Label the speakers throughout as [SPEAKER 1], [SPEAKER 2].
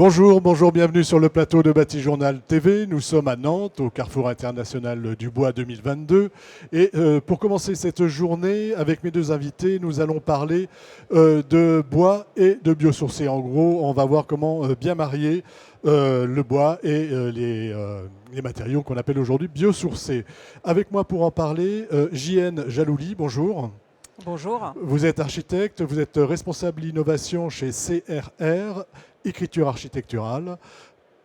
[SPEAKER 1] Bonjour, bienvenue sur le plateau de Bâti-Journal TV. Nous sommes à Nantes, au Carrefour international du bois 2022. Et pour commencer cette journée, avec mes deux invités, nous allons parler de bois et de biosourcés. En gros, on va voir comment bien marier le bois et les matériaux qu'on appelle aujourd'hui biosourcés. Avec moi pour en parler, JN Jalouli, bonjour.
[SPEAKER 2] Bonjour.
[SPEAKER 1] Vous êtes architecte, vous êtes responsable innovation chez CRR, Écriture architecturale.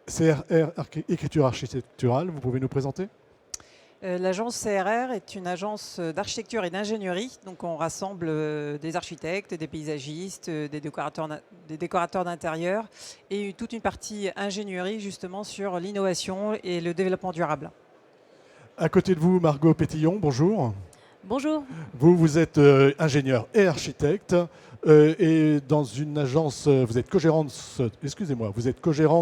[SPEAKER 1] CRR, Écriture architecturale, vous pouvez nous présenter ?
[SPEAKER 2] L'agence CRR est une agence d'architecture et d'ingénierie. Donc on rassemble des architectes, des paysagistes, des décorateurs d'intérieur et toute une partie ingénierie justement sur l'innovation et le développement durable.
[SPEAKER 1] À côté de vous, Margot Pétillon, bonjour.
[SPEAKER 3] Bonjour.
[SPEAKER 1] Vous êtes ingénieur et architecte et dans une agence, vous êtes co-gérante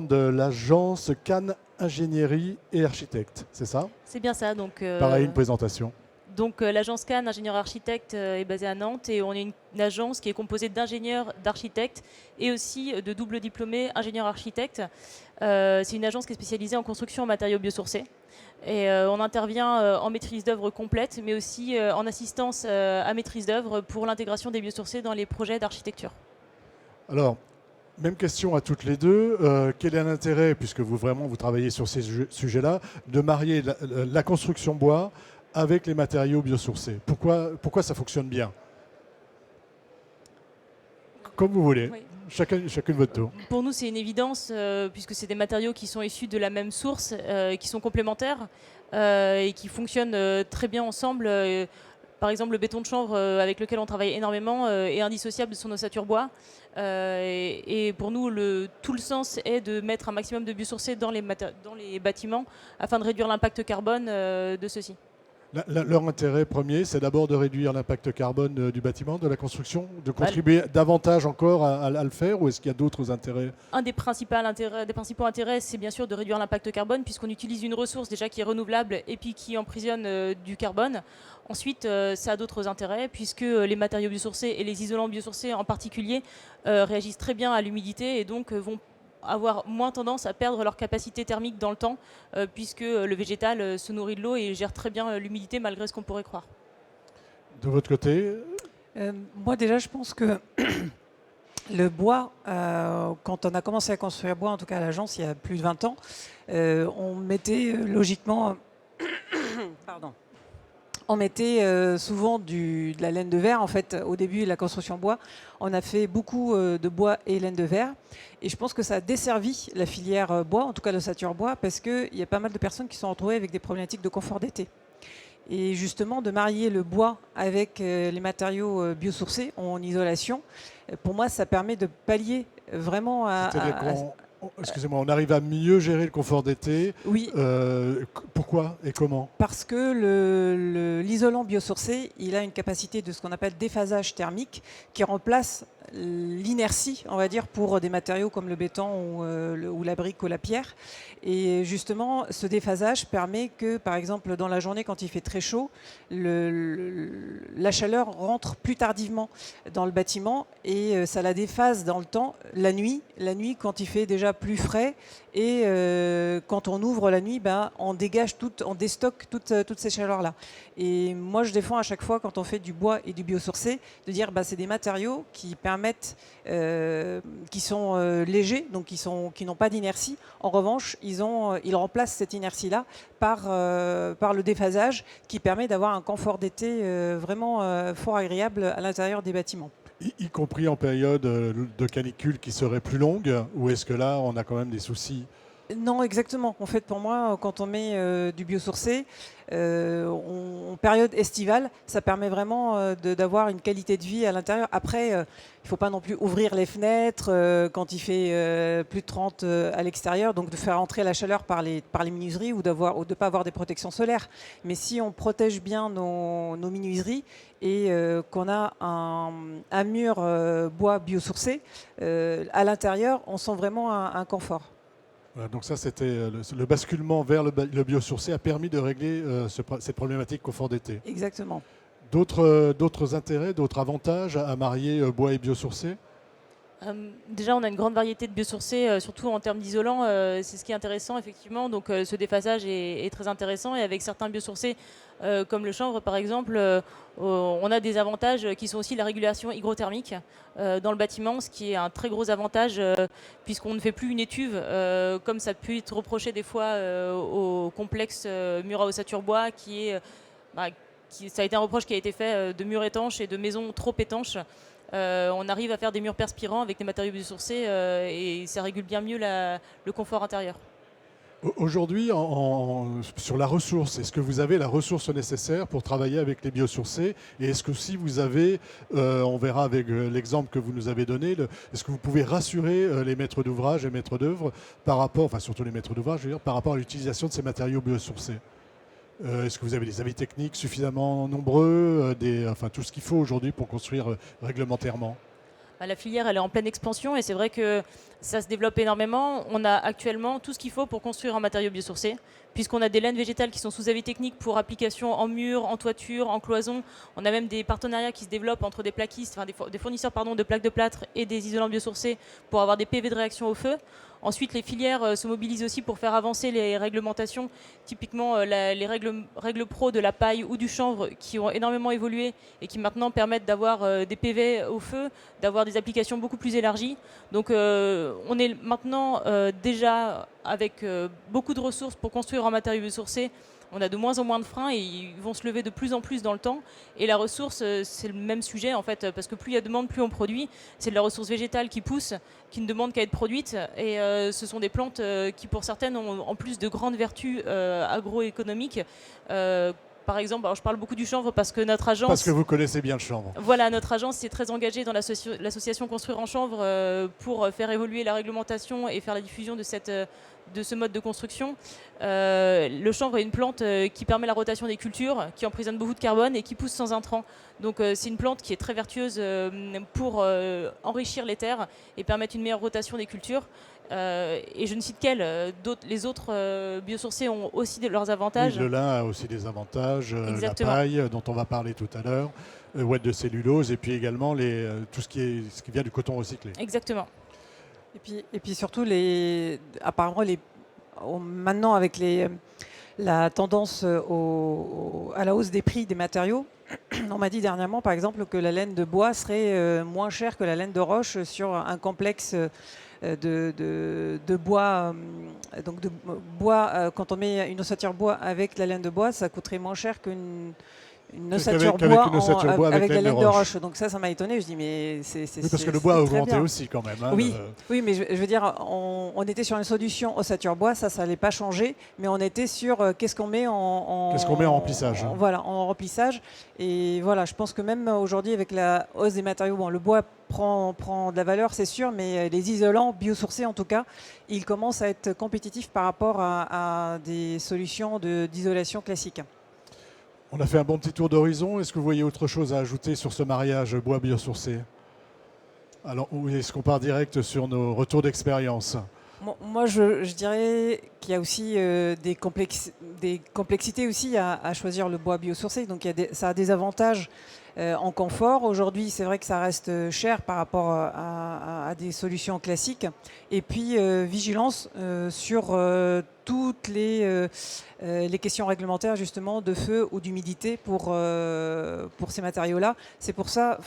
[SPEAKER 1] de l'agence Cannes Ingénierie et Architecte, c'est ça ?
[SPEAKER 3] C'est bien ça. Donc,
[SPEAKER 1] Pareil, une présentation.
[SPEAKER 3] Donc l'agence Cannes Ingénieur Architecte est basée à Nantes et on est une agence qui est composée d'ingénieurs, d'architectes et aussi de double diplômés ingénieurs architectes. C'est une agence qui est spécialisée en construction en matériaux biosourcés. Et on intervient en maîtrise d'œuvre complète, mais aussi en assistance à maîtrise d'œuvre pour l'intégration des biosourcés dans les projets d'architecture.
[SPEAKER 1] Alors, même question à toutes les deux. Quel est l'intérêt, puisque vous travaillez sur ces sujets-là, de marier la construction bois avec les matériaux biosourcés ? Pourquoi ça fonctionne bien ? Comme vous voulez.
[SPEAKER 3] Oui.
[SPEAKER 1] Chacune votre tour.
[SPEAKER 3] Pour nous, c'est une évidence, puisque c'est des matériaux qui sont issus de la même source, qui sont complémentaires et qui fonctionnent très bien ensemble. Par exemple, le béton de chanvre avec lequel on travaille énormément est indissociable de son ossature bois. Et pour nous, tout le sens est de mettre un maximum de biosourcés dans les bâtiments afin de réduire l'impact carbone de ceux-ci.
[SPEAKER 1] Leur intérêt premier, c'est d'abord de réduire l'impact carbone du bâtiment, de la construction, de contribuer davantage encore à le faire, ou est-ce qu'il y a d'autres intérêts ?
[SPEAKER 3] Un des principaux intérêts, c'est bien sûr de réduire l'impact carbone, puisqu'on utilise une ressource déjà qui est renouvelable et puis qui emprisonne du carbone. Ensuite, ça a d'autres intérêts, puisque les matériaux biosourcés et les isolants biosourcés en particulier réagissent très bien à l'humidité et donc vont avoir moins tendance à perdre leur capacité thermique dans le temps, puisque le végétal se nourrit de l'eau et gère très bien l'humidité malgré ce qu'on pourrait croire.
[SPEAKER 1] De votre côté ?
[SPEAKER 2] Moi déjà, je pense que le bois, quand on a commencé à construire bois, en tout cas à l'agence, il y a plus de 20 ans, on mettait logiquement... Pardon. On mettait souvent de la laine de verre. En fait, au début de la construction bois, on a fait beaucoup de bois et laine de verre. Et je pense que ça a desservi la filière bois, en tout cas l'ossature bois, parce qu'il y a pas mal de personnes qui sont retrouvées avec des problématiques de confort d'été. Et justement, de marier le bois avec les matériaux biosourcés en isolation, pour moi, ça permet de pallier vraiment
[SPEAKER 1] Excusez-moi, on arrive à mieux gérer le confort d'été.
[SPEAKER 2] Oui.
[SPEAKER 1] Pourquoi et comment ?
[SPEAKER 2] Parce que l'isolant biosourcé, il a une capacité de ce qu'on appelle déphasage thermique qui remplace l'inertie, on va dire, pour des matériaux comme le béton ou la brique ou la pierre. Et justement, ce déphasage permet que, par exemple, dans la journée, quand il fait très chaud, la chaleur rentre plus tardivement dans le bâtiment et ça la déphase dans le temps. La nuit, quand il fait déjà plus frais et quand on ouvre la nuit, on déstocke toutes ces chaleurs-là. Et moi, je défends à chaque fois, quand on fait du bois et du biosourcé, de dire c'est des matériaux qui permettent, qui sont légers, donc qui n'ont pas d'inertie. En revanche, ils remplacent cette inertie-là par le déphasage qui permet d'avoir un confort d'été vraiment fort agréable à l'intérieur des bâtiments.
[SPEAKER 1] Y compris en période de canicule qui serait plus longue, ou est-ce que là, on a quand même des soucis ?
[SPEAKER 2] Non, exactement. En fait, pour moi, quand on met du biosourcé, en période estivale, ça permet vraiment d'avoir une qualité de vie à l'intérieur. Après, il ne faut pas non plus ouvrir les fenêtres quand il fait plus de 30 à l'extérieur, donc de faire entrer la chaleur par les menuiseries ou de ne pas avoir des protections solaires. Mais si on protège bien nos menuiseries et qu'on a un mur bois biosourcé, à l'intérieur, on sent vraiment un confort.
[SPEAKER 1] Voilà, donc ça, c'était le basculement vers le biosourcé a permis de régler cette problématique confort d'été.
[SPEAKER 2] Exactement.
[SPEAKER 1] D'autres intérêts, d'autres avantages à marier bois et biosourcé ?
[SPEAKER 3] Déjà, on a une grande variété de biosourcés, surtout en termes d'isolants. C'est ce qui est intéressant, effectivement. Donc, ce déphasage est très intéressant. Et avec certains biosourcés, comme le chanvre, par exemple, on a des avantages qui sont aussi la régulation hygrothermique dans le bâtiment, ce qui est un très gros avantage, puisqu'on ne fait plus une étuve, comme ça peut être reproché des fois au complexe Murat ossature bois, ça a été un reproche qui a été fait de murs étanches et de maisons trop étanches. On arrive à faire des murs perspirants avec des matériaux biosourcés et ça régule bien mieux le confort intérieur.
[SPEAKER 1] Aujourd'hui, sur la ressource, est-ce que vous avez la ressource nécessaire pour travailler avec les biosourcés? Et est-ce que si vous avez, on verra avec l'exemple que vous nous avez donné, est-ce que vous pouvez rassurer les maîtres d'ouvrage et maîtres d'œuvre par rapport, enfin surtout les maîtres d'ouvrage, je veux dire, par rapport à l'utilisation de ces matériaux biosourcés? Est-ce que vous avez des avis techniques suffisamment nombreux, enfin tout ce qu'il faut aujourd'hui pour construire réglementairement?
[SPEAKER 3] La filière, elle est en pleine expansion et c'est vrai que ça se développe énormément. On a actuellement tout ce qu'il faut pour construire en matériaux biosourcés, puisqu'on a des laines végétales qui sont sous avis technique pour application en mur, en toiture, en cloison. On a même des partenariats qui se développent entre des plaquistes, enfin des fournisseurs de plaques de plâtre et des isolants biosourcés pour avoir des PV de réaction au feu. Ensuite, les filières se mobilisent aussi pour faire avancer les réglementations, typiquement les règles pro de la paille ou du chanvre qui ont énormément évolué et qui maintenant permettent d'avoir des PV au feu, d'avoir des applications beaucoup plus élargies. Donc on est maintenant déjà avec beaucoup de ressources pour construire en matériaux biosourcés. On a de moins en moins de freins et ils vont se lever de plus en plus dans le temps. Et la ressource, c'est le même sujet en fait, parce que plus il y a de demande, plus on produit. C'est de la ressource végétale qui pousse, qui ne demande qu'à être produite. Et ce sont des plantes qui, pour certaines, ont en plus de grandes vertus agroéconomiques. Par exemple, alors je parle beaucoup du chanvre parce que notre agence...
[SPEAKER 1] Parce que vous connaissez bien le chanvre.
[SPEAKER 3] Voilà, notre agence s'est très engagée dans l'association Construire en chanvre pour faire évoluer la réglementation et faire la diffusion de ce mode de construction. Le chanvre est une plante qui permet la rotation des cultures, qui emprisonne beaucoup de carbone et qui pousse sans intrants. Donc c'est une plante qui est très vertueuse pour enrichir les terres et permettre une meilleure rotation des cultures. Et je ne cite qu'elle, les autres biosourcés ont aussi leurs avantages.
[SPEAKER 1] Oui, le lin a aussi des avantages, la
[SPEAKER 3] Exactement.
[SPEAKER 1] paille dont on va parler tout à l'heure, ouette de cellulose et puis également tout ce qui vient du coton recyclé.
[SPEAKER 3] Exactement.
[SPEAKER 2] Et puis surtout, apparemment, maintenant avec la tendance à la hausse des prix des matériaux, on m'a dit dernièrement, par exemple, que la laine de bois serait moins chère que la laine de roche sur un complexe de bois. Donc de bois, quand on met une ossature bois avec la laine de bois, ça coûterait moins cher qu'une ossature bois avec la laine de roche. Donc ça m'a étonné. Je dis mais c'est
[SPEAKER 1] oui, parce que le bois a augmenté aussi quand même. Hein,
[SPEAKER 2] oui, mais je veux dire, on était sur une solution ossature bois, ça n'allait pas changer, mais on était sur qu'est-ce qu'on met
[SPEAKER 1] qu'est-ce qu'on met en remplissage.
[SPEAKER 2] Voilà, en remplissage. Et voilà, je pense que même aujourd'hui avec la hausse des matériaux, bon, le bois prend de la valeur, c'est sûr, mais les isolants biosourcés en tout cas, ils commencent à être compétitifs par rapport à des solutions d'isolation classiques.
[SPEAKER 1] On a fait un bon petit tour d'horizon. Est-ce que vous voyez autre chose à ajouter sur ce mariage bois biosourcé? Alors, ou est-ce qu'on part direct sur nos retours d'expérience?
[SPEAKER 2] Moi, je dirais qu'il y a aussi des complexités aussi à choisir le bois biosourcé. Donc, ça a des avantages en confort. Aujourd'hui, c'est vrai que ça reste cher par rapport à des solutions classiques. Et puis, vigilance sur toutes les questions réglementaires justement de feu ou d'humidité pour ces matériaux-là. C'est pour ça,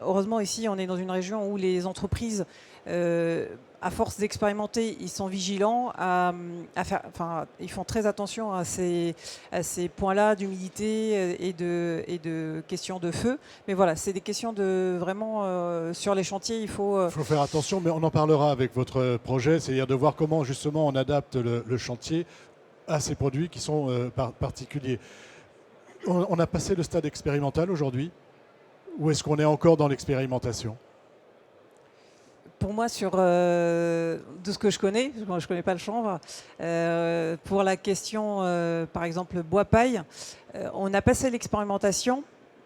[SPEAKER 2] heureusement ici, on est dans une région où les entreprises à force d'expérimenter, ils sont vigilants ils font très attention à ces points-là d'humidité et de questions de feu. Mais voilà, c'est des questions de vraiment sur les chantiers, il faut
[SPEAKER 1] faire attention, mais on en parlera avec votre projet, c'est-à-dire de voir comment justement on adapte le chantier à ces produits qui sont particuliers. On a passé le stade expérimental aujourd'hui, ou est-ce qu'on est encore dans l'expérimentation?
[SPEAKER 2] Pour moi, de ce que je connais, moi je ne connais pas le chanvre, pour la question, par exemple, bois-paille, on a passé l'expérimentation,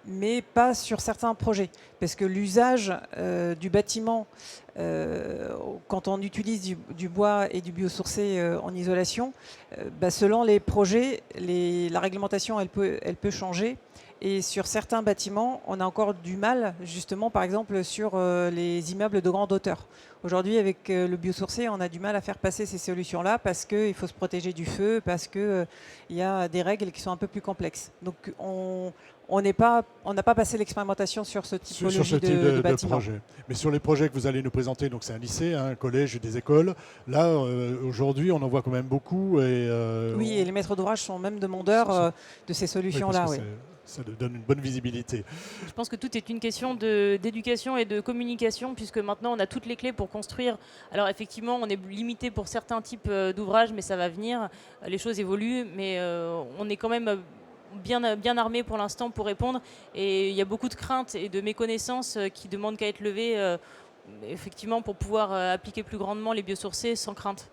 [SPEAKER 2] mais pas sur certains projets. Parce que l'usage du bâtiment, quand on utilise du bois et du biosourcé en isolation, selon les projets, la réglementation, elle peut changer. Et sur certains bâtiments, on a encore du mal, justement, par exemple, sur les immeubles de grande hauteur. Aujourd'hui, avec le biosourcé, on a du mal à faire passer ces solutions-là parce qu'il faut se protéger du feu, parce qu'il y a des règles qui sont un peu plus complexes. Donc, on n'a pas passé l'expérimentation sur ce typologie
[SPEAKER 1] sur ce type
[SPEAKER 2] de bâtiment.
[SPEAKER 1] projet. Mais sur les projets que vous allez nous présenter, donc c'est un lycée, un collège, des écoles. Là, aujourd'hui, on en voit quand même beaucoup.
[SPEAKER 2] Oui, et les maîtres d'ouvrage sont même demandeurs de ces solutions-là. Oui.
[SPEAKER 1] Ça donne une bonne visibilité.
[SPEAKER 3] Je pense que tout est une question d'éducation et de communication, puisque maintenant on a toutes les clés pour construire. Alors effectivement, on est limité pour certains types d'ouvrages, mais ça va venir. Les choses évoluent, mais on est quand même bien armé pour l'instant pour répondre. Et il y a beaucoup de craintes et de méconnaissances qui demandent qu'à être levées, effectivement, pour pouvoir appliquer plus grandement les biosourcés sans crainte.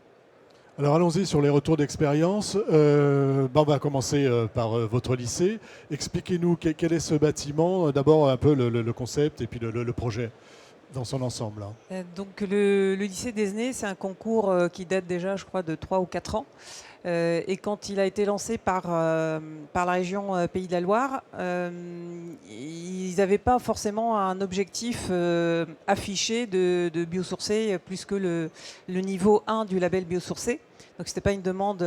[SPEAKER 1] Alors allons-y sur les retours d'expérience. On va commencer par votre lycée. Expliquez-nous quel est ce bâtiment. D'abord un peu le concept et puis le projet dans son ensemble.
[SPEAKER 2] Donc le lycée d'Esnay, c'est un concours qui date déjà, je crois, de 3 ou 4 ans. Et quand il a été lancé par la région Pays de la Loire, ils n'avaient pas forcément un objectif affiché de biosourcé plus que le niveau 1 du label biosourcé. Donc ce n'était pas une demande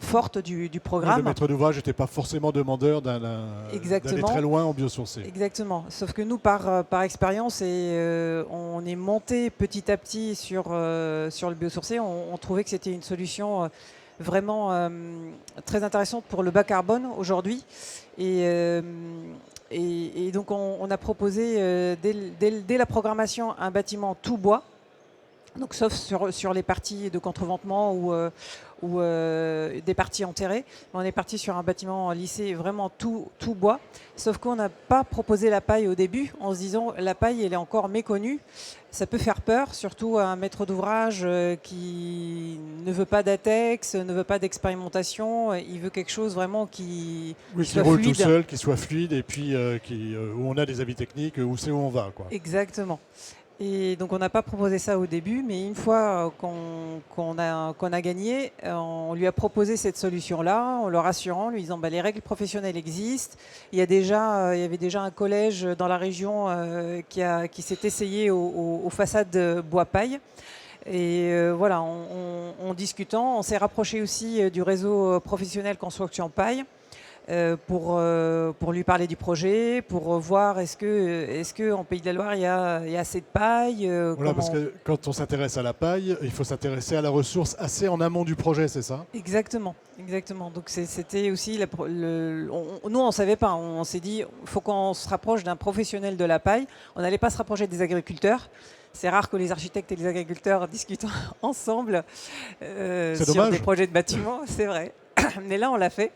[SPEAKER 2] forte du programme.
[SPEAKER 1] Le maître d'ouvrage n'était pas forcément demandeur d'aller très loin en biosourcé.
[SPEAKER 2] Exactement. Sauf que nous, par expérience, on est monté petit à petit sur le biosourcé. On trouvait que c'était une solution vraiment très intéressante pour le bas carbone aujourd'hui. Et donc on a proposé dès la programmation un bâtiment tout bois. Donc, sauf sur les parties de contreventement ou des parties enterrées. On est parti sur un bâtiment lycée vraiment tout bois. Sauf qu'on n'a pas proposé la paille au début en se disant la paille elle est encore méconnue. Ça peut faire peur, surtout à un maître d'ouvrage qui ne veut pas d'ATEX, ne veut pas d'expérimentation. Il veut quelque chose vraiment qui
[SPEAKER 1] soit roule fluide. Tout seul, qui soit fluide et puis où on a des avis techniques, où c'est où on va, quoi.
[SPEAKER 2] Exactement. Et donc on n'a pas proposé ça au début, mais une fois qu'on a gagné, on lui a proposé cette solution-là, en le rassurant, lui disant les règles professionnelles existent. Il y avait déjà un collège dans la région qui s'est essayé aux façades bois paille. Et voilà, en discutant, on s'est rapproché aussi du réseau professionnel construction paille. Pour lui parler du projet, pour voir est-ce que en Pays de la Loire il y a assez de paille.
[SPEAKER 1] Voilà, parce que quand on s'intéresse à la paille, il faut s'intéresser à la ressource assez en amont du projet, c'est ça?
[SPEAKER 2] Exactement. Donc c'était aussi nous on savait pas, on s'est dit il faut qu'on se rapproche d'un professionnel de la paille. On n'allait pas se rapprocher des agriculteurs. C'est rare que les architectes et les agriculteurs discutent ensemble sur des projets de bâtiments, c'est vrai. Mais là on l'a fait.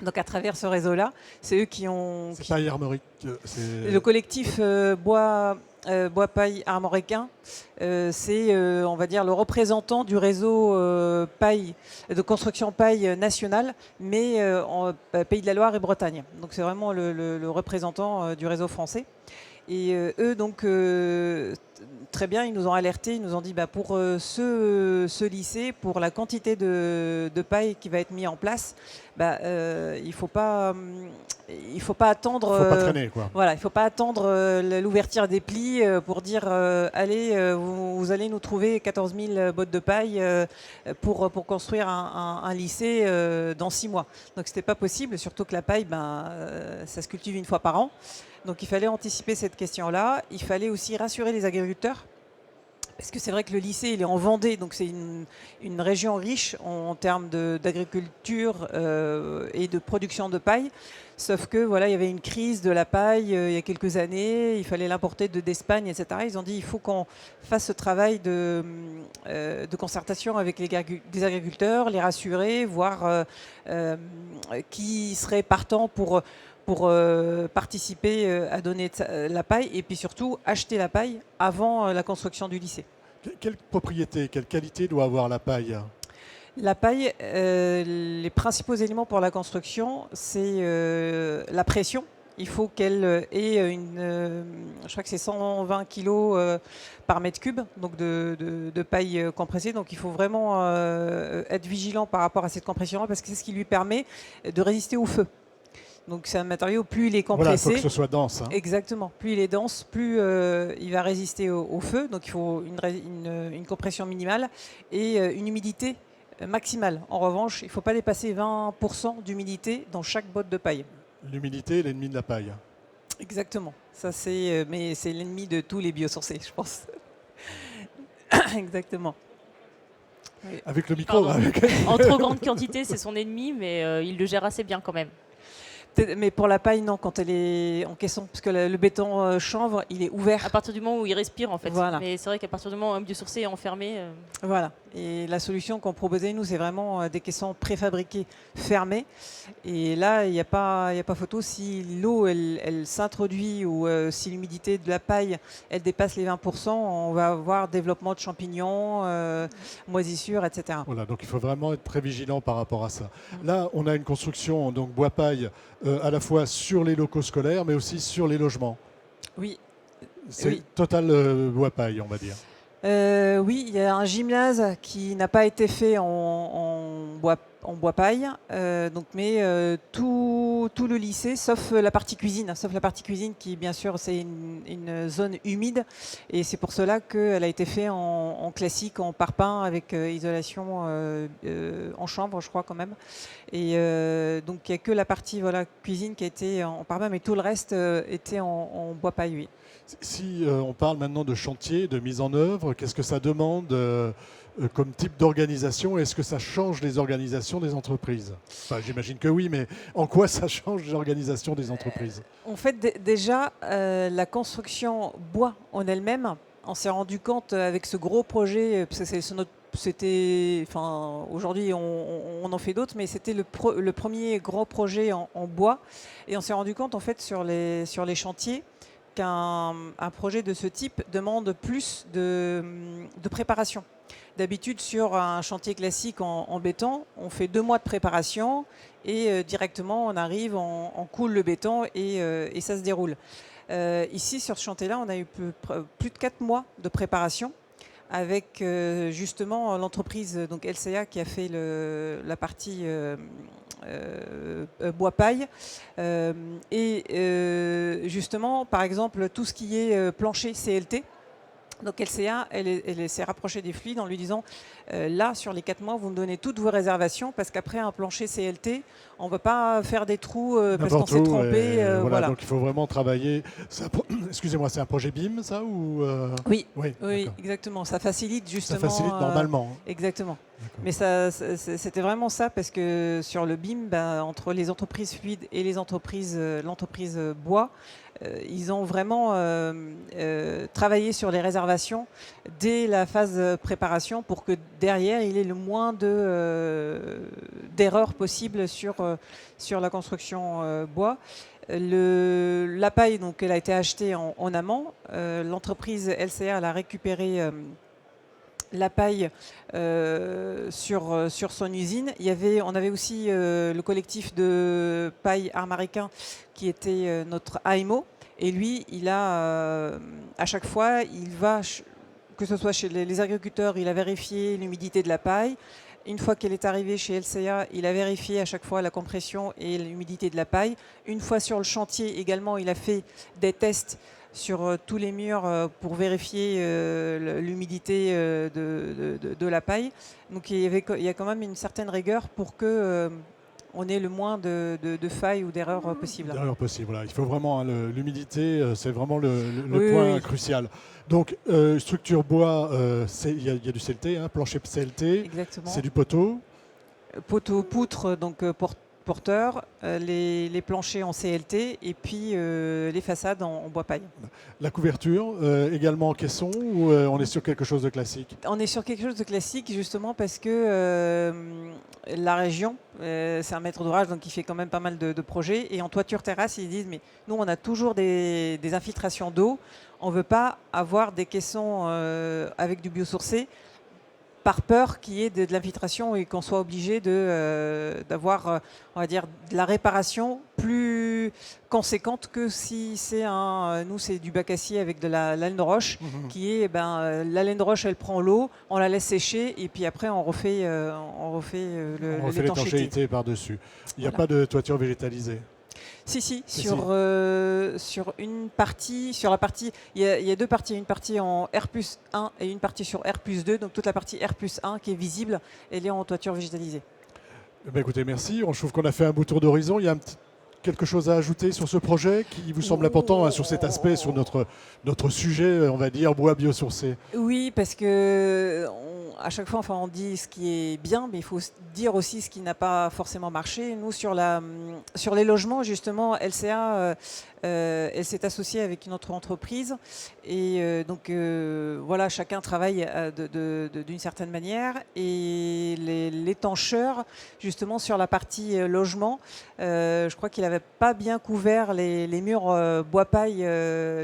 [SPEAKER 2] Donc à travers ce réseau-là, c'est eux qui ont...
[SPEAKER 1] C'est Paille Armorique.
[SPEAKER 2] Le collectif Bois Paille Armoricain, c'est, on va dire, le représentant du réseau paille, de construction paille nationale, mais en Pays de la Loire et Bretagne. Donc c'est vraiment le représentant du réseau français. Et eux, donc, très bien, ils nous ont alertés, ils nous ont dit pour ce lycée, pour la quantité de paille qui va être mise en place, il ne faut pas attendre.
[SPEAKER 1] Il ne faut pas traîner, quoi.
[SPEAKER 2] Voilà, il ne faut pas attendre l'ouverture des plis pour dire allez, vous allez nous trouver 14 000 bottes de paille pour construire un lycée dans 6 mois. Donc ce n'était pas possible, surtout que la paille, ça se cultive une fois par an. Donc il fallait anticiper cette question-là. Il fallait aussi rassurer les agriculteurs. Parce que c'est vrai que le lycée, il est en Vendée, donc c'est une région riche en termes d'agriculture et de production de paille. Sauf que voilà, il y avait une crise de la paille il y a quelques années, il fallait l'importer d'Espagne, etc. Ils ont dit il faut qu'on fasse ce travail de concertation avec des agriculteurs, les rassurer, voir qui serait partant pour participer à donner la paille et puis surtout acheter la paille avant la construction du lycée.
[SPEAKER 1] Quelle propriété, quelle qualité doit avoir la paille?
[SPEAKER 2] La paille, les principaux éléments pour la construction, c'est la pression. Il faut qu'elle ait je crois que c'est 120 kg par mètre cube, donc de paille compressée. Donc il faut vraiment être vigilant par rapport à cette compression-là parce que c'est ce qui lui permet de résister au feu. Donc c'est un matériau, plus il est
[SPEAKER 1] Voilà, il faut
[SPEAKER 2] compressé,
[SPEAKER 1] que ce soit dense. Hein.
[SPEAKER 2] exactement, plus il est dense, plus il va résister au feu. Donc il faut une compression minimale et une humidité maximale. En revanche, il ne faut pas dépasser 20% d'humidité dans chaque botte de paille.
[SPEAKER 1] L'humidité est l'ennemi de la paille.
[SPEAKER 2] Exactement. Ça, mais c'est l'ennemi de tous les biosourcés, je pense. Exactement. Oui.
[SPEAKER 1] Avec le micro.
[SPEAKER 3] Pardon.
[SPEAKER 1] Avec...
[SPEAKER 3] En trop grande quantité, c'est son ennemi, mais il le gère assez bien quand même.
[SPEAKER 2] Mais pour la paille, non, quand elle est en caisson, parce que le béton chanvre, il est ouvert.
[SPEAKER 3] À partir du moment où il respire, en fait.
[SPEAKER 2] Voilà.
[SPEAKER 3] Mais c'est vrai qu'à partir du moment où un biosourcé est enfermé...
[SPEAKER 2] Voilà. Et la solution qu'on proposait, nous, c'est vraiment des caissons préfabriqués, fermés. Et là, il n'y a pas photo. Si l'eau, elle s'introduit ou si l'humidité de la paille, elle dépasse les 20%, on va avoir développement de champignons, moisissures, etc.
[SPEAKER 1] Voilà, donc il faut vraiment être très vigilant par rapport à ça. Là, on a une construction, donc bois-paille, à la fois sur les locaux scolaires, mais aussi sur les logements.
[SPEAKER 2] Oui.
[SPEAKER 1] C'est
[SPEAKER 2] Oui.
[SPEAKER 1] total bois-paille, on va dire.
[SPEAKER 2] Oui, il y a un gymnase qui n'a pas été fait en bois paille, mais tout le lycée, sauf la partie cuisine, qui bien sûr c'est une zone humide et c'est pour cela qu'elle a été faite en classique, en parpaing avec isolation en chambre, je crois quand même. Et donc il n'y a que la partie cuisine qui a été en parpaing, mais tout le reste était en bois paille, oui.
[SPEAKER 1] Si on parle maintenant de chantier, de mise en œuvre, qu'est-ce que ça demande comme type d'organisation? Est-ce que ça change les organisations des entreprises? Enfin, j'imagine que oui, mais en quoi ça change l'organisation des entreprises?
[SPEAKER 2] En fait, déjà, la construction bois en elle-même, on s'est rendu compte avec ce gros projet, parce que aujourd'hui on en fait d'autres, mais c'était le premier gros projet en bois, et on s'est rendu compte en fait sur les chantiers qu'un projet de ce type demande plus de préparation. D'habitude, sur un chantier classique en béton, on fait 2 mois de préparation et directement on arrive, on coule le béton et ça se déroule. Ici, sur ce chantier-là, on a eu plus de 4 mois de préparation avec justement l'entreprise donc LCA qui a fait la partie bois-paille. Justement, par exemple, tout ce qui est plancher CLT. Donc LCA, elle s'est rapprochée des fluides en lui disant là, sur les 4 mois, vous me donnez toutes vos réservations parce qu'après un plancher CLT, on ne va pas faire des trous parce qu'on s'est trompé.
[SPEAKER 1] Voilà, donc il faut vraiment travailler. Excusez-moi, c'est un projet BIM, ça ou
[SPEAKER 2] Oui,
[SPEAKER 1] oui,
[SPEAKER 2] exactement. Ça facilite justement.
[SPEAKER 1] Ça facilite normalement.
[SPEAKER 2] Exactement. Mais c'était vraiment ça parce que sur le BIM, entre les entreprises fluides et l'entreprise bois, ils ont vraiment travaillé sur les réservations dès la phase préparation pour que derrière, il y ait le moins d'erreurs possibles sur la construction bois. La paille, donc, elle a été achetée en amont. L'entreprise LCA elle a récupéré la paille sur son usine. On avait aussi le collectif de paille armaricain qui était notre AMO. Et lui, il a, à chaque fois, il va, que ce soit chez les agriculteurs, il a vérifié l'humidité de la paille. Une fois qu'elle est arrivée chez LCA, il a vérifié à chaque fois la compression et l'humidité de la paille. Une fois sur le chantier également, il a fait des tests sur tous les murs pour vérifier l'humidité de la paille. Donc il y a quand même une certaine rigueur pour que on ait le moins de failles ou d'erreurs possibles.
[SPEAKER 1] D'erreurs possibles, voilà. Il faut vraiment, l'humidité, c'est vraiment le point crucial. Donc, structure bois, il y a du CLT, plancher CLT.
[SPEAKER 2] Exactement.
[SPEAKER 1] C'est du poteau.
[SPEAKER 2] Poteau, poutre, donc porteur, les planchers en CLT et puis les façades en bois paille.
[SPEAKER 1] La couverture, également en caisson ou on est sur quelque chose de classique? On
[SPEAKER 2] est sur quelque chose de classique justement parce que la région, c'est un maître d'ouvrage donc il fait quand même pas mal de projets et en toiture terrasse ils disent mais nous on a toujours des infiltrations d'eau, on ne veut pas avoir des caissons avec du biosourcé par peur qu'il y ait de l'infiltration et qu'on soit obligé d'avoir, on va dire, de la réparation plus conséquente que si c'est nous c'est du bac acier avec de la laine de roche, qui est, la laine de roche elle prend l'eau, on la laisse sécher et puis après on refait l'étanchéité
[SPEAKER 1] par-dessus. Il n'y a pas de toiture végétalisée?
[SPEAKER 2] Si,
[SPEAKER 1] Si,
[SPEAKER 2] sur une partie, sur la partie, il y a deux parties, une partie en R+1 et une partie sur R+2, donc toute la partie R+1 qui est visible, elle est en toiture végétalisée.
[SPEAKER 1] Ben écoutez, merci. Je trouve qu'on a fait un beau tour d'horizon. Il y a quelque chose à ajouter sur ce projet qui vous semble important sur cet aspect, sur notre sujet, on va dire, bois biosourcé?
[SPEAKER 2] Oui, parce que à chaque fois, enfin, on dit ce qui est bien, mais il faut dire aussi ce qui n'a pas forcément marché. Nous, sur les logements, justement, LCA, elle s'est associée avec une autre entreprise. Et donc, voilà, chacun travaille d'une certaine manière. Et l'étancheur, justement, sur la partie logement, je crois qu'il n'avait pas bien couvert les murs bois-paille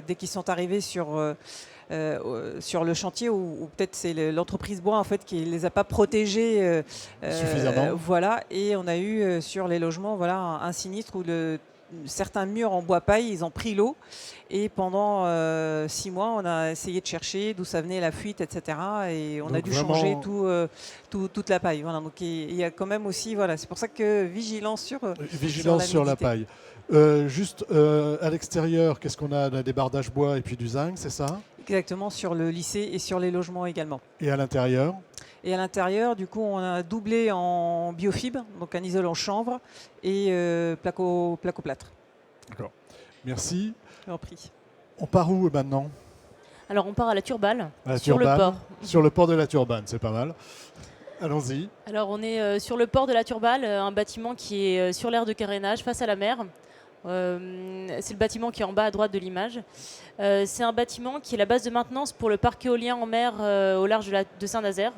[SPEAKER 2] dès qu'ils sont arrivés sur le chantier, ou peut-être c'est l'entreprise bois en fait qui les a pas protégés
[SPEAKER 1] suffisamment.
[SPEAKER 2] Voilà, et on a eu sur les logements voilà un sinistre où certains murs en bois paille ils ont pris l'eau, et pendant 6 mois on a essayé de chercher d'où ça venait la fuite, etc. Et on
[SPEAKER 1] Donc
[SPEAKER 2] a dû
[SPEAKER 1] vraiment
[SPEAKER 2] changer toute la paille. Voilà, donc il y a quand même aussi voilà, c'est pour ça que vigilance sur
[SPEAKER 1] sur la
[SPEAKER 2] l'humidité.
[SPEAKER 1] paille. Juste à l'extérieur, qu'est-ce qu'on a? On a des bardages bois et puis du zinc, c'est ça?
[SPEAKER 2] Exactement, sur le lycée et sur les logements également.
[SPEAKER 1] Et à l'intérieur?
[SPEAKER 2] Et à l'intérieur, du coup, on a doublé en biofibre, donc un isolant chanvre et placo-plâtre.
[SPEAKER 1] D'accord. Merci.
[SPEAKER 2] Je vous en prie.
[SPEAKER 1] On part où maintenant?
[SPEAKER 3] Alors on part à la Turballe,
[SPEAKER 1] À la
[SPEAKER 3] sur le
[SPEAKER 1] Turbane.
[SPEAKER 3] port.
[SPEAKER 1] Sur le port de la Turbane, c'est pas mal. Allons-y.
[SPEAKER 3] Alors on est sur le port de la Turballe, un bâtiment qui est sur l'aire de carénage face à la mer. C'est le bâtiment qui est en bas à droite de l'image. C'est un bâtiment qui est la base de maintenance pour le parc éolien en mer au large de Saint-Nazaire.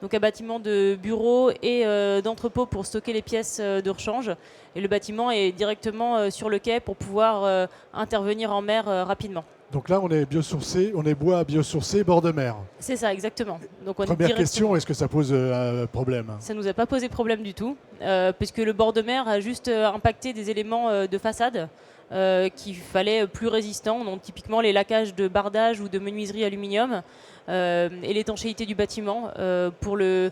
[SPEAKER 3] Donc un bâtiment de bureaux et d'entrepôt pour stocker les pièces de rechange. Et le bâtiment est directement sur le quai pour pouvoir intervenir en mer rapidement.
[SPEAKER 1] Donc là, on est biosourcé, on est bois biosourcé, bord de mer.
[SPEAKER 3] C'est ça, exactement. Donc on est
[SPEAKER 1] Première
[SPEAKER 3] directement-
[SPEAKER 1] question, est-ce que ça pose un problème?
[SPEAKER 3] Ça ne nous a pas posé problème du tout, puisque le bord de mer a juste impacté des éléments de façade qu'il fallait plus résistants, donc typiquement les lacages de bardage ou de menuiserie aluminium et l'étanchéité du bâtiment. Pour le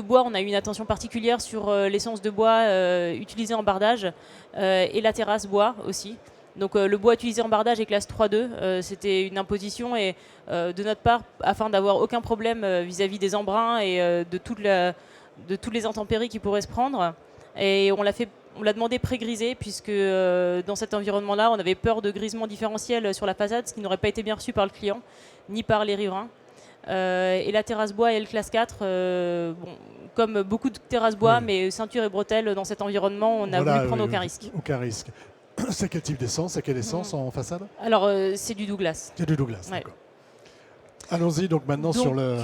[SPEAKER 3] bois, on a eu une attention particulière sur l'essence de bois utilisée en bardage et la terrasse bois aussi. Donc le bois utilisé en bardage est classe 3-2, c'était une imposition et de notre part, afin d'avoir aucun problème vis-à-vis des embruns et de toutes les intempéries qui pourraient se prendre. Et on l'a demandé pré-grisé, puisque dans cet environnement-là, on avait peur de grisement différentiel sur la façade, ce qui n'aurait pas été bien reçu par le client, ni par les riverains. Et la terrasse bois est le classe 4, comme beaucoup de terrasses bois,
[SPEAKER 1] Oui.
[SPEAKER 3] mais ceinture et bretelles, dans cet environnement, on n'a voulu prendre aucun risque.
[SPEAKER 1] Aucun risque. C'est quel type d'essence? C'est quelle essence en façade?
[SPEAKER 3] Alors, c'est du Douglas.
[SPEAKER 1] C'est du Douglas,
[SPEAKER 3] Ouais.
[SPEAKER 1] d'accord. Allons-y donc maintenant
[SPEAKER 3] Donc,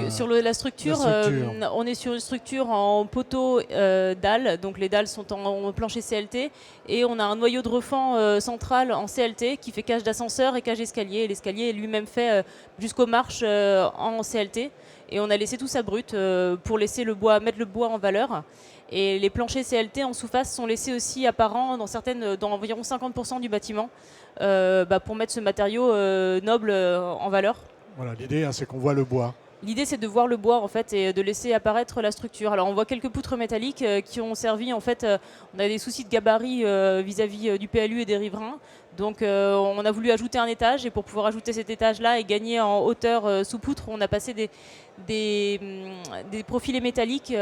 [SPEAKER 1] sur
[SPEAKER 3] la structure, on est sur une structure en poteau dalles, donc les dalles sont en plancher CLT, et on a un noyau de refend central en CLT qui fait cage d'ascenseur et cage escalier, et l'escalier est lui-même fait jusqu'aux marches en CLT, et on a laissé tout ça brut pour laisser mettre le bois en valeur. Et les planchers CLT en sous-face sont laissés aussi apparents dans environ 50% du bâtiment pour mettre ce matériau noble en valeur.
[SPEAKER 1] Voilà, l'idée, c'est qu'on voit le bois.
[SPEAKER 3] L'idée, c'est de voir le bois en fait et de laisser apparaître la structure. Alors, on voit quelques poutres métalliques qui ont servi en fait. On a des soucis de gabarit vis-à-vis du PLU et des riverains. Donc, on a voulu ajouter un étage, et pour pouvoir ajouter cet étage-là et gagner en hauteur sous poutre, on a passé des profilés métalliques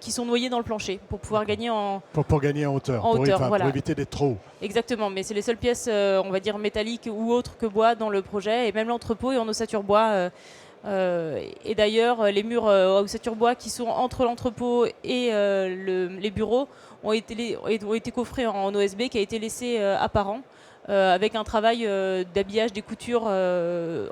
[SPEAKER 3] qui sont noyés dans le plancher pour pouvoir gagner en
[SPEAKER 1] Pour gagner en hauteur,
[SPEAKER 3] voilà.
[SPEAKER 1] Pour éviter d'être trop haut.
[SPEAKER 3] Exactement, mais c'est les seules pièces, on va dire métalliques ou autres que bois dans le projet, et même l'entrepôt est en ossature bois. Et d'ailleurs, les murs à ossature bois qui sont entre l'entrepôt et les bureaux ont été coffrés en OSB qui a été laissé apparent, avec un travail d'habillage des coutures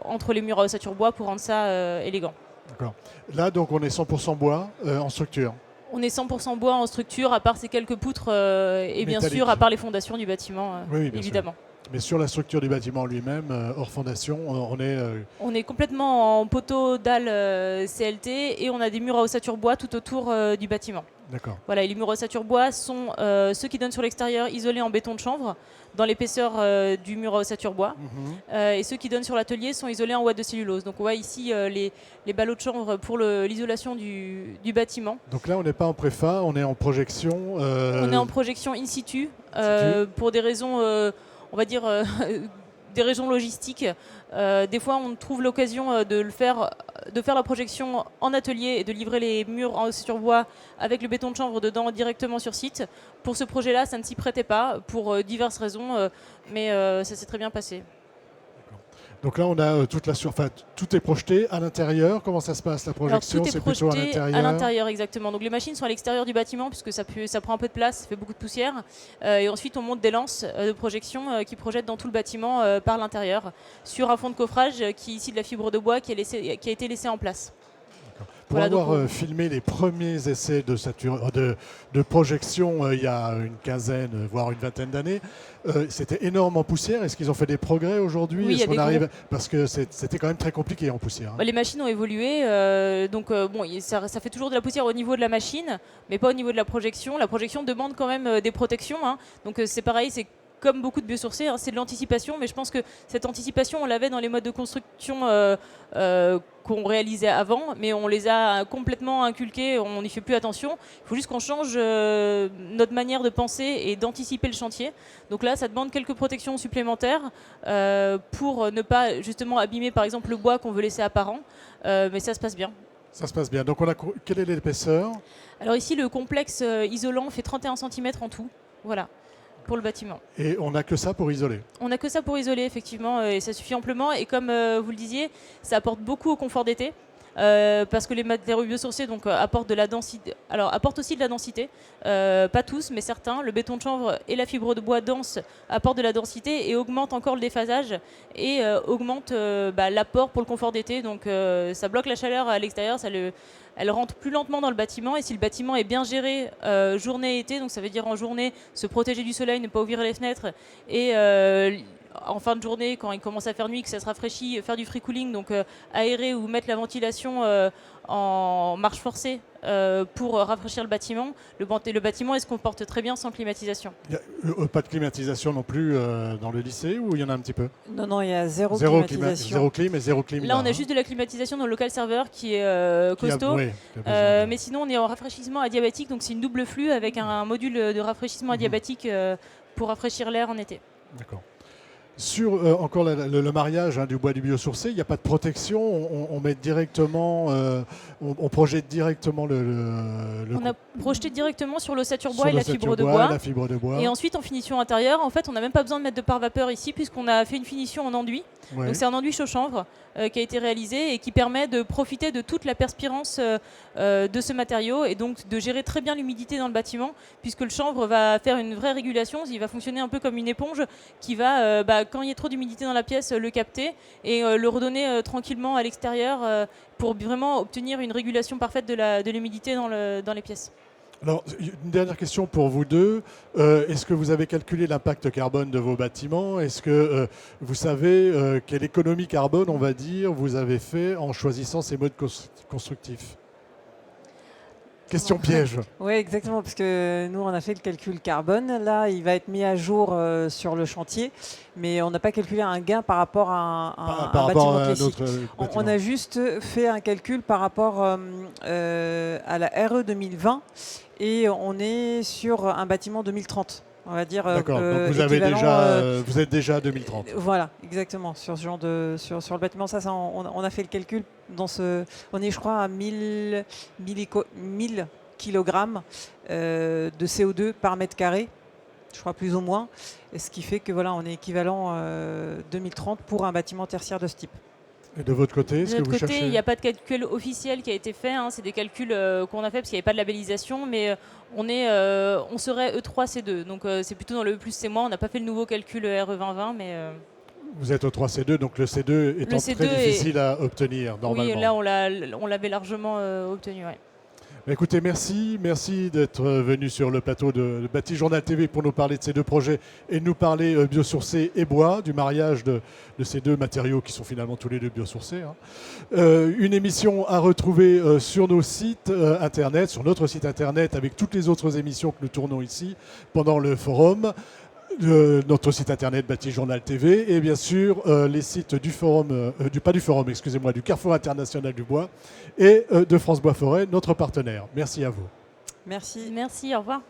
[SPEAKER 3] entre les murs à ossature bois pour rendre ça élégant.
[SPEAKER 1] D'accord. Là, donc, on est 100% bois en structure.
[SPEAKER 3] On est 100% bois en structure, à part ces quelques poutres et bien
[SPEAKER 1] Métallique.
[SPEAKER 3] sûr à part les fondations du bâtiment,
[SPEAKER 1] Oui, bien
[SPEAKER 3] évidemment.
[SPEAKER 1] Mais sur la structure du bâtiment lui-même, hors fondation,
[SPEAKER 3] On est complètement en poteau dalle CLT et on a des murs à ossature bois tout autour du bâtiment.
[SPEAKER 1] D'accord.
[SPEAKER 3] Voilà, et les murs à ossature bois sont ceux qui donnent sur l'extérieur isolés en béton de chanvre dans l'épaisseur du mur à ossature bois. Et ceux qui donnent sur l'atelier sont isolés en ouate de cellulose. Donc on voit ici les ballots de chanvre pour l'isolation du bâtiment.
[SPEAKER 1] Donc là, on n'est pas en préfa, on est en projection.
[SPEAKER 3] On est en projection in situ pour des raisons, on va dire, des raisons logistiques. Des fois, on trouve l'occasion de faire la projection en atelier et de livrer les murs en ossature bois avec le béton de chanvre dedans directement sur site. Pour ce projet-là, ça ne s'y prêtait pas pour diverses raisons, mais ça s'est très bien passé.
[SPEAKER 1] Donc là, on a tout est projeté à l'intérieur. Comment ça se passe la projection?
[SPEAKER 3] C'est
[SPEAKER 1] plutôt
[SPEAKER 3] à l'intérieur, exactement. Donc les machines sont à l'extérieur du bâtiment puisque ça prend un peu de place, ça fait beaucoup de poussière. Et ensuite, on monte des lances de projection qui projettent dans tout le bâtiment par l'intérieur sur un fond de coffrage qui est ici de la fibre de bois qui a été laissé en place.
[SPEAKER 1] Pour avoir filmé les premiers essais de projection il y a une quinzaine, voire une vingtaine d'années, c'était énorme en poussière. Est-ce qu'ils ont fait des progrès aujourd'hui?
[SPEAKER 3] Oui,
[SPEAKER 1] Parce que c'était quand même très compliqué en poussière.
[SPEAKER 3] Les machines ont évolué, ça fait toujours de la poussière au niveau de la machine, mais pas au niveau de la projection. La projection demande quand même des protections, hein. Donc c'est pareil, c'est comme beaucoup de biosourcés, hein, c'est de l'anticipation, mais je pense que cette anticipation, on l'avait dans les modes de construction qu'on réalisait avant, mais on les a complètement inculqués, on n'y fait plus attention. Il faut juste qu'on change notre manière de penser et d'anticiper le chantier. Donc là, ça demande quelques protections supplémentaires pour ne pas justement abîmer par exemple le bois qu'on veut laisser apparent, mais ça se passe bien.
[SPEAKER 1] Ça se passe bien. Donc quelle est l'épaisseur?
[SPEAKER 3] Alors ici, le complexe isolant fait 31 cm en tout. Voilà. Pour le bâtiment.
[SPEAKER 1] Et on n'a que ça pour isoler? On
[SPEAKER 3] n'a que ça pour isoler, effectivement, et ça suffit amplement. Et comme vous le disiez, ça apporte beaucoup au confort d'été. Parce que les matériaux biosourcés apportent de la densité. Alors apportent aussi de la densité, pas tous, mais certains. Le béton de chanvre et la fibre de bois dense apportent de la densité et augmentent encore le déphasage et augmentent l'apport pour le confort d'été. Donc ça bloque la chaleur à l'extérieur, elle rentre plus lentement dans le bâtiment. Et si le bâtiment est bien géré journée et été, donc ça veut dire en journée se protéger du soleil, ne pas ouvrir les fenêtres et en fin de journée, quand il commence à faire nuit, que ça se rafraîchit, faire du free cooling, donc aérer ou mettre la ventilation en marche forcée pour rafraîchir le bâtiment. Le bâtiment il se comporte très bien sans climatisation.
[SPEAKER 1] Il n'y a pas de climatisation non plus dans le lycée, ou il y en a un petit peu?
[SPEAKER 2] Non, il y a zéro climatisation.
[SPEAKER 1] Zéro clim et zéro clim.
[SPEAKER 3] Là, on a juste de la climatisation dans le local serveur qui est costaud. Mais sinon, on est en rafraîchissement adiabatique, donc c'est une double flux avec un module de rafraîchissement adiabatique pour rafraîchir l'air en été.
[SPEAKER 1] D'accord. Sur encore le mariage du bois du biosourcé, il n'y a pas de protection, on met directement, on projette directement
[SPEAKER 3] On a projeté directement sur l'ossature bois et la fibre de bois. Et ensuite, en finition intérieure, en fait, on n'a même pas besoin de mettre de pare-vapeur ici puisqu'on a fait une finition en enduit. Ouais. Donc c'est un enduit chaud chanvre qui a été réalisé et qui permet de profiter de toute la perspirance de ce matériau et donc de gérer très bien l'humidité dans le bâtiment puisque le chanvre va faire une vraie régulation, il va fonctionner un peu comme une éponge qui va, quand il y a trop d'humidité dans la pièce, le capter et le redonner tranquillement à l'extérieur pour vraiment obtenir une régulation parfaite de l'humidité dans les pièces.
[SPEAKER 1] Alors, une dernière question pour vous deux. Est-ce que vous avez calculé l'impact carbone de vos bâtiments? Est-ce que vous savez quelle économie carbone, on va dire, vous avez fait en choisissant ces modes constructifs? Question piège.
[SPEAKER 2] Oui, exactement, parce que nous, on a fait le calcul carbone. Là, il va être mis à jour sur le chantier, mais on n'a pas calculé un gain par rapport à un bâtiment classique. On a juste fait un calcul par rapport à la RE 2020 et on est sur un bâtiment 2030. On va dire.
[SPEAKER 1] D'accord. Donc vous êtes déjà à 2030.
[SPEAKER 2] Voilà, exactement. Sur ce genre sur le bâtiment, on a fait le calcul. On est, je crois, à 1000 kg de CO2 par mètre carré. Je crois plus ou moins. Ce qui fait que voilà, on est équivalent 2030 pour un bâtiment tertiaire de ce type.
[SPEAKER 1] Et de votre côté,
[SPEAKER 3] de notre côté, il n'y a pas de calcul officiel qui a été fait. C'est des calculs qu'on a fait parce qu'il n'y avait pas de labellisation, mais on serait E3C2. Donc c'est plutôt dans le E+, C-. On n'a pas fait le nouveau calcul RE 2020, mais.
[SPEAKER 1] Vous êtes au 3C2, donc le C2 étant très difficile à obtenir normalement.
[SPEAKER 3] Oui, là on l'avait largement obtenu. Ouais.
[SPEAKER 1] Écoutez, merci d'être venu sur le plateau de Bâti-Journal TV pour nous parler de ces deux projets et de nous parler biosourcés et bois, du mariage de ces deux matériaux qui sont finalement tous les deux biosourcés. Une émission à retrouver sur nos sites internet, sur notre site internet avec toutes les autres émissions que nous tournons ici pendant le forum. Notre site internet Bâti-Journal TV et bien sûr les sites du forum, du Carrefour International du Bois et de France Bois Forêt, notre partenaire. Merci à vous.
[SPEAKER 2] Merci.
[SPEAKER 3] Merci, au revoir.